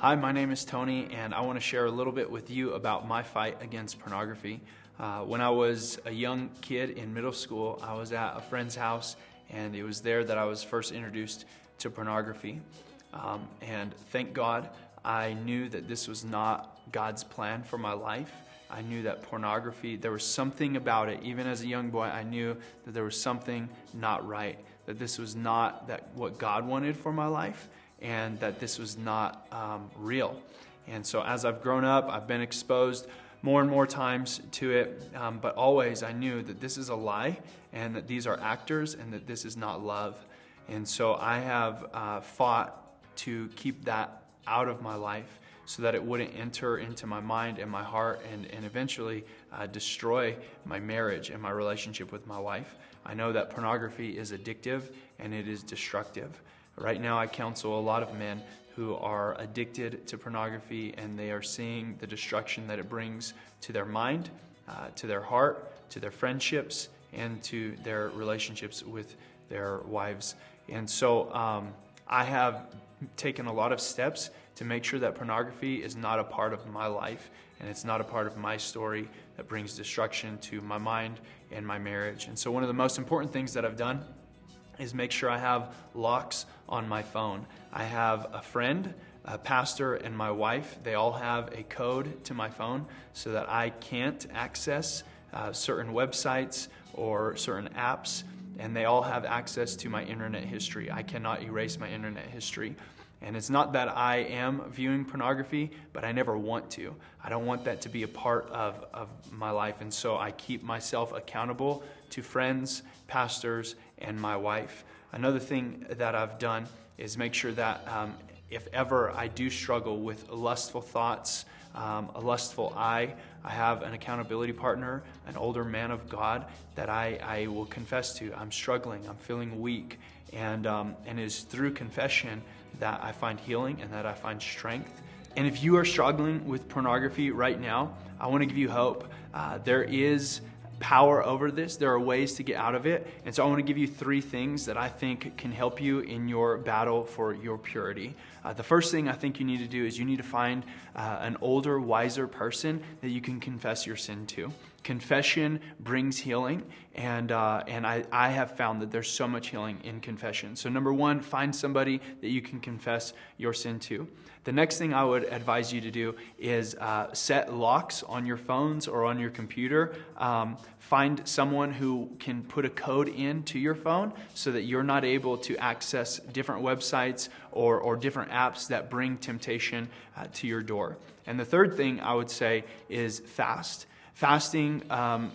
Hi, my name is Tony, and I want to share a little bit with you about my fight against pornography. When I was a young kid in middle school, I was at a friend's house, and it was there that I was first introduced to pornography. And thank God, I knew that this was not God's plan for my life. I knew that pornography, there was something about it. Even as a young boy, I knew that there was something not right, that this was not what God wanted for my life, and that this was not real. And so as I've grown up, I've been exposed more and more times to it, but always I knew that this is a lie, and that these are actors, and that this is not love. And so I have fought to keep that out of my life so that it wouldn't enter into my mind and my heart and eventually destroy my marriage and my relationship with my wife. I know that pornography is addictive and it is destructive. Right now I counsel a lot of men who are addicted to pornography, and they are seeing the destruction that it brings to their mind, to their heart, to their friendships, and to their relationships with their wives. And so I have taken a lot of steps to make sure that pornography is not a part of my life, and it's not a part of my story that brings destruction to my mind and my marriage. And so one of the most important things that I've done is make sure I have locks on my phone. I have a friend, a pastor, and my wife. They all have a code to my phone so that I can't access certain websites or certain apps, and they all have access to my internet history. I cannot erase my internet history. And it's not that I am viewing pornography, but I never want to. I don't want that to be a part of my life. And so I keep myself accountable to friends, pastors, and my wife. Another thing that I've done is make sure that if ever I do struggle with lustful thoughts, a lustful eye, I have an accountability partner, an older man of God that I will confess to. I'm struggling, I'm feeling weak, and it is through confession that I find healing and that I find strength. And if you are struggling with pornography right now, I want to give you hope. There is power over this. There are ways to get out of it. And so I want to give you 3 things that I think can help you in your battle for your purity. The first thing I think you need to do is you need to find an older, wiser person that you can confess your sin to. Confession brings healing, and I have found that there's so much healing in confession. So number 1, find somebody that you can confess your sin to. The next thing I would advise you to do is set locks on your phones or on your computer. Find someone who can put a code into your phone so that you're not able to access different websites or different apps that bring temptation to your door. And the third thing I would say is fast. Fasting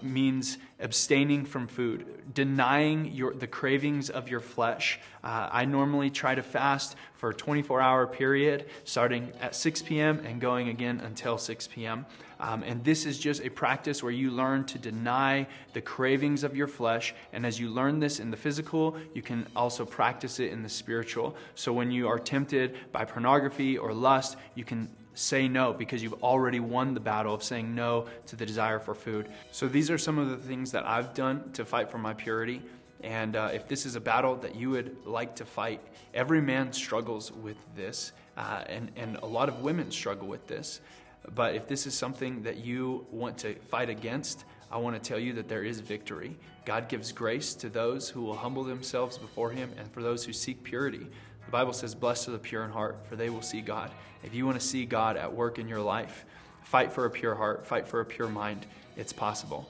means abstaining from food, denying the cravings of your flesh. I normally try to fast for a 24-hour period, starting at 6 p.m. and going again until 6 p.m. And this is just a practice where you learn to deny the cravings of your flesh. And as you learn this in the physical, you can also practice it in the spiritual. So when you are tempted by pornography or lust, you can say no, because you've already won the battle of saying no to the desire for food. So these are some of the things that I've done to fight for my purity. And if this is a battle that you would like to fight, every man struggles with this, and a lot of women struggle with this. But if this is something that you want to fight against, I want to tell you that there is victory. God gives grace to those who will humble themselves before Him, and for those who seek purity. The Bible says, "Blessed are the pure in heart, for they will see God." If you want to see God at work in your life, fight for a pure heart, fight for a pure mind. It's possible.